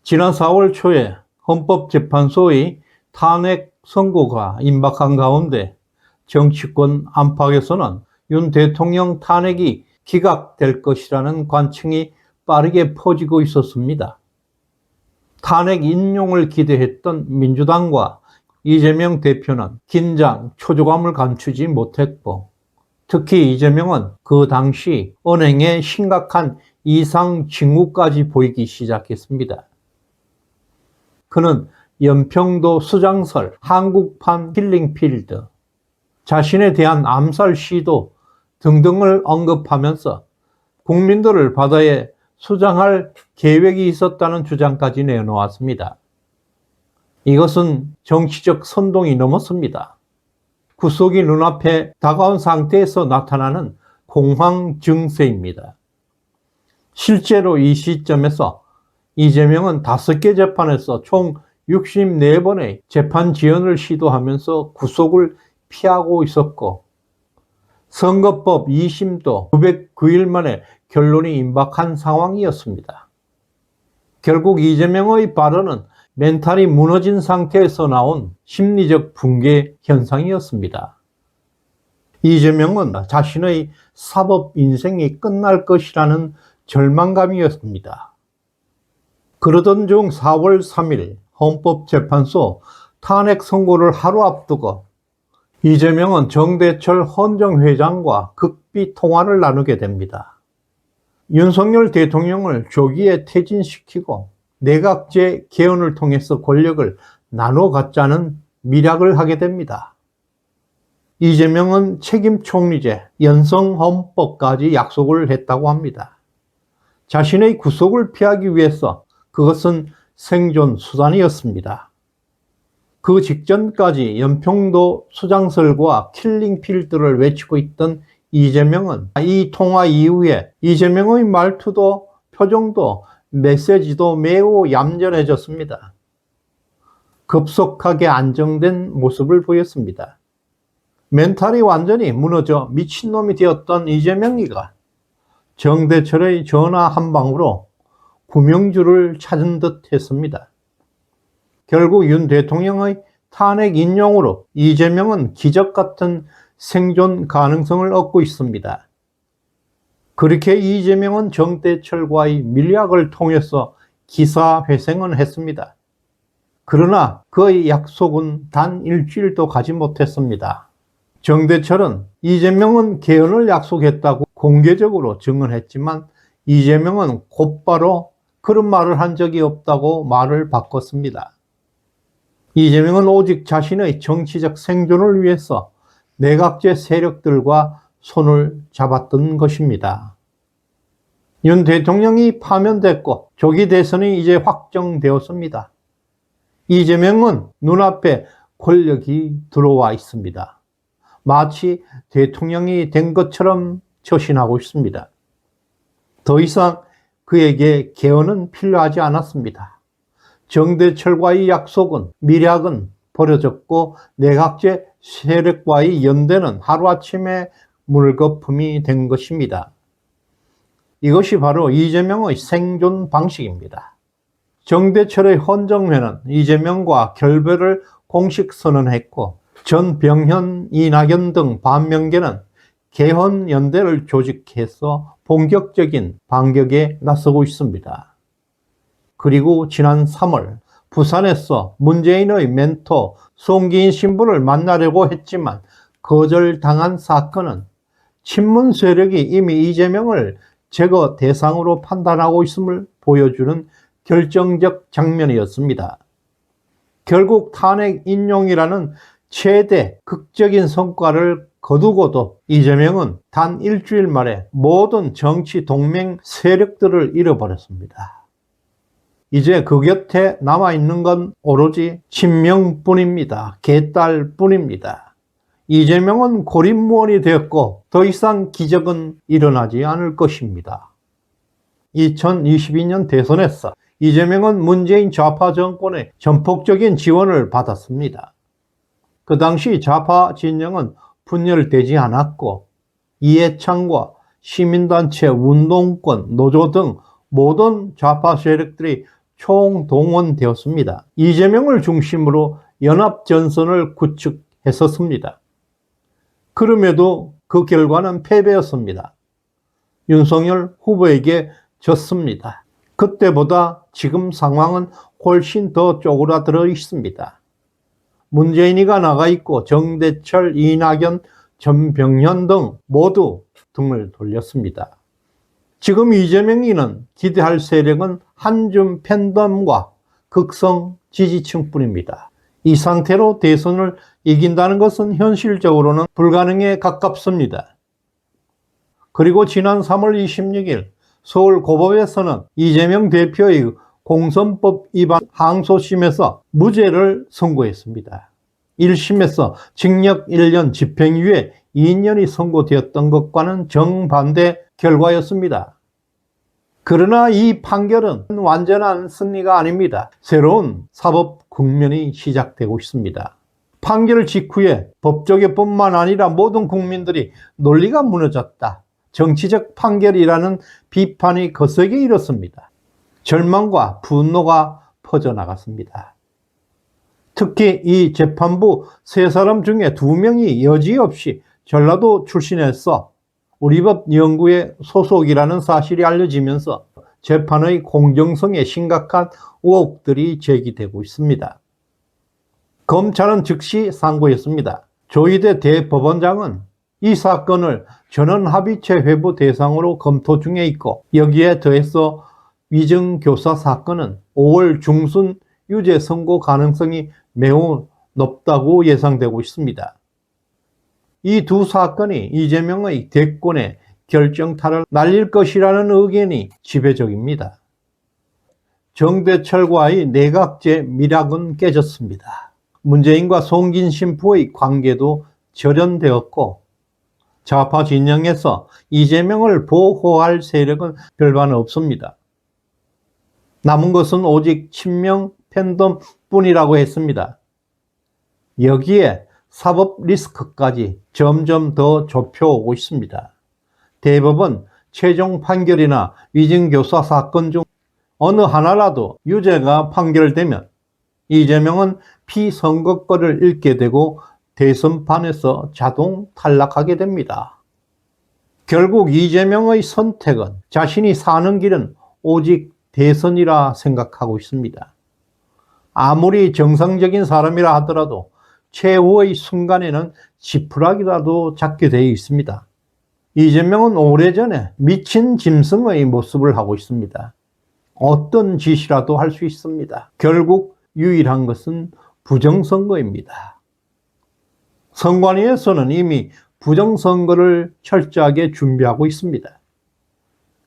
지난 4월 초에 헌법재판소의 탄핵 선고가 임박한 가운데 정치권 안팎에서는 윤 대통령 탄핵이 기각될 것이라는 관측이 빠르게 퍼지고 있었습니다. 탄핵 인용을 기대했던 민주당과 이재명 대표는 긴장, 초조감을 감추지 못했고, 특히 이재명은 그 당시 은행에 심각한 이상 징후까지 보이기 시작했습니다. 그는 연평도 수장설, 한국판 킬링필드, 자신에 대한 암살 시도 등등을 언급하면서 국민들을 바다에 수장할 계획이 있었다는 주장까지 내놓았습니다. 이것은 정치적 선동이 넘었습니다. 구속이 눈앞에 다가온 상태에서 나타나는 공황 증세입니다. 실제로 이 시점에서 이재명은 5개 재판에서 총 64번의 재판 지연을 시도하면서 구속을 피하고 있었고, 선거법 2심도 909일 만에 결론이 임박한 상황이었습니다. 결국 이재명의 발언은 멘탈이 무너진 상태에서 나온 심리적 붕괴 현상이었습니다. 이재명은 자신의 사법 인생이 끝날 것이라는 절망감이었습니다. 그러던 중 4월 3일 헌법재판소 탄핵 선고를 하루 앞두고 이재명은 정대철 헌정회장과 극비 통화를 나누게 됩니다. 윤석열 대통령을 조기에 퇴진시키고 내각제 개헌을 통해서 권력을 나눠 갖자는 밀약을 하게 됩니다. 이재명은 책임 총리제, 연성헌법까지 약속을 했다고 합니다. 자신의 구속을 피하기 위해서 그것은 생존 수단이었습니다. 그 직전까지 연평도 수장설과 킬링필드를 외치고 있던 이재명은 이 통화 이후에 이재명의 말투도 표정도 메시지도 매우 얌전해졌습니다. 급속하게 안정된 모습을 보였습니다. 멘탈이 완전히 무너져 미친놈이 되었던 이재명이가 정대철의 전화 한 방으로 구명주를 찾은 듯 했습니다. 결국 윤 대통령의 탄핵 인용으로 이재명은 기적 같은 생존 가능성을 얻고 있습니다. 그렇게 이재명은 정대철과의 밀약을 통해서 기사회생은 했습니다. 그러나 그의 약속은 단 일주일도 가지 못했습니다. 정대철은 이재명은 개헌을 약속했다고 공개적으로 증언했지만 이재명은 곧바로 그런 말을 한 적이 없다고 말을 바꿨습니다. 이재명은 오직 자신의 정치적 생존을 위해서 내각제 세력들과 손을 잡았던 것입니다. 윤 대통령이 파면됐고 조기 대선이 이제 확정되었습니다. 이재명은 눈앞에 권력이 들어와 있습니다. 마치 대통령이 된 것처럼 처신하고 있습니다. 더 이상 그에게 개헌은 필요하지 않았습니다. 정대철과의 약속은, 밀약은 버려졌고 내각제 세력과의 연대는 하루아침에 물거품이 된 것입니다. 이것이 바로 이재명의 생존 방식입니다. 정대철의 헌정회는 이재명과 결별을 공식 선언했고 전병현, 이낙연 등 반명계는 개헌 연대를 조직해서 본격적인 반격에 나서고 있습니다. 그리고 지난 3월 부산에서 문재인의 멘토 송기인 신부를 만나려고 했지만 거절당한 사건은 친문 세력이 이미 이재명을 제거 대상으로 판단하고 있음을 보여주는 결정적 장면이었습니다. 결국 탄핵 인용이라는 최대 극적인 성과를 거두고도 이재명은 단 일주일 만에 모든 정치 동맹 세력들을 잃어버렸습니다. 이제 그 곁에 남아있는 건 오로지 친명뿐입니다. 개딸뿐입니다. 이재명은 고립무원이 되었고 더 이상 기적은 일어나지 않을 것입니다. 2022년 대선에서 이재명은 문재인 좌파 정권의 전폭적인 지원을 받았습니다. 그 당시 좌파 진영은 분열되지 않았고 이해창과 시민단체, 운동권, 노조 등 모든 좌파 세력들이 총동원되었습니다. 이재명을 중심으로 연합전선을 구축했었습니다. 그럼에도 그 결과는 패배였습니다. 윤석열 후보에게 졌습니다. 그때보다 지금 상황은 훨씬 더 쪼그라들어 있습니다. 문재인이가 나가 있고 정대철, 이낙연, 전병현 등 모두 등을 돌렸습니다. 지금 이재명이는 기대할 세력은 한줌 팬덤과 극성 지지층뿐입니다. 이 상태로 대선을 이긴다는 것은 현실적으로는 불가능에 가깝습니다. 그리고 지난 3월 26일 서울 고법에서는 이재명 대표의 공선법 위반 항소심에서 무죄를 선고했습니다. 1심에서 징역 1년 집행유예 2년이 선고되었던 것과는 정반대 결과였습니다. 그러나 이 판결은 완전한 승리가 아닙니다. 새로운 사법 국면이 시작되고 있습니다. 판결 직후에 법조계뿐만 아니라 모든 국민들이 논리가 무너졌다, 정치적 판결이라는 비판이 거세게 일었습니다. 절망과 분노가 퍼져나갔습니다. 특히 이 재판부 3사람 중에 2명이 여지없이 전라도 출신에서 우리법 연구회 소속이라는 사실이 알려지면서 재판의 공정성에 심각한 의혹들이 제기되고 있습니다. 검찰은 즉시 상고했습니다. 조희대 대법원장은 이 사건을 전원합의체 회부 대상으로 검토 중에 있고, 여기에 더해서 위증교사 사건은 5월 중순 유죄 선고 가능성이 매우 높다고 예상되고 있습니다. 이 두 사건이 이재명의 대권에 결정타를 날릴 것이라는 의견이 지배적입니다. 정대철과의 내각제 밀약은 깨졌습니다. 문재인과 송진신 부의 관계도 절연되었고, 좌파 진영에서 이재명을 보호할 세력은 별반 없습니다. 남은 것은 오직 친명 팬덤뿐이라고 했습니다. 여기에 사법 리스크까지 점점 더 좁혀오고 있습니다. 대법원 최종 판결이나 위증교사 사건 중 어느 하나라도 유죄가 판결되면 이재명은 피선거권을 잃게 되고 대선판에서 자동 탈락하게 됩니다. 결국 이재명의 선택은 자신이 사는 길은 오직 대선이라 생각하고 있습니다. 아무리 정상적인 사람이라 하더라도 최후의 순간에는 지푸라기라도 잡게 되어 있습니다. 이재명은 오래전에 미친 짐승의 모습을 하고 있습니다. 어떤 짓이라도 할 수 있습니다. 결국 유일한 것은 부정선거입니다. 선관위에서는 이미 부정선거를 철저하게 준비하고 있습니다.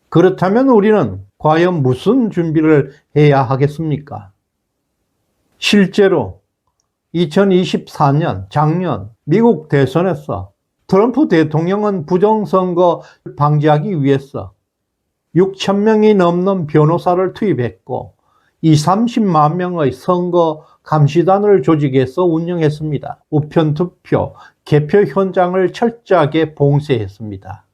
그렇다면 우리는 과연 무슨 준비를 해야 하겠습니까? 실제로 2024년 작년 미국 대선에서 트럼프 대통령은 부정선거 방지하기 위해서 6,000명이 넘는 변호사를 투입했고 30만 명의 선거 감시단을 조직해서 운영했습니다. 우편투표, 개표 현장을 철저하게 봉쇄했습니다.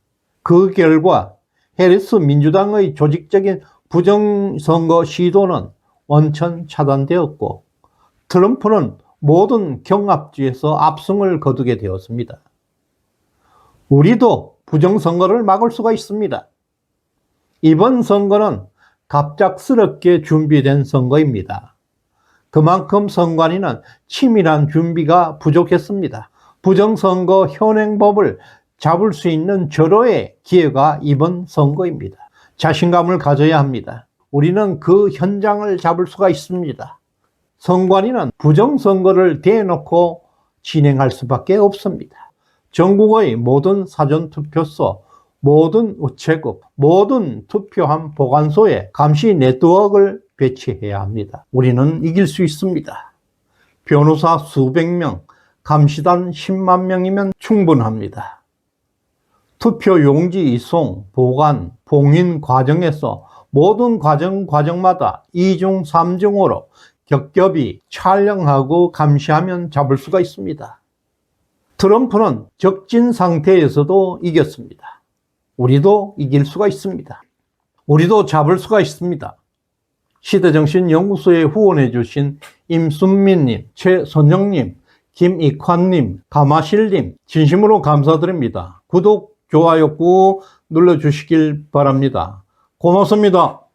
그 결과 해리스 민주당의 조직적인 부정선거 시도는 원천 차단되었고, 트럼프는 모든 경합지에서 압승을 거두게 되었습니다. 우리도 부정선거를 막을 수가 있습니다. 이번 선거는 갑작스럽게 준비된 선거입니다. 그만큼 선관위는 치밀한 준비가 부족했습니다. 부정선거 현행법을 잡을 수 있는 절호의 기회가 이번 선거입니다. 자신감을 가져야 합니다. 우리는 그 현장을 잡을 수가 있습니다. 선관위는 부정선거를 대놓고 진행할 수밖에 없습니다. 전국의 모든 사전투표소, 모든 우체국, 모든 투표함 보관소에 감시 네트워크를 배치해야 합니다. 우리는 이길 수 있습니다. 변호사 수백 명, 감시단 10만 명이면 충분합니다. 투표 용지 이송, 보관, 봉인 과정에서 모든 과정마다 2중, 3중으로 겹겹이 촬영하고 감시하면 잡을 수가 있습니다. 트럼프는 적진 상태에서도 이겼습니다. 우리도 이길 수가 있습니다. 우리도 잡을 수가 있습니다. 시대정신연구소에 후원해주신 임순민님, 최선영님, 김익환님, 가마실님 진심으로 감사드립니다. 구독, 좋아요 꾹 눌러주시길 바랍니다. 고맙습니다.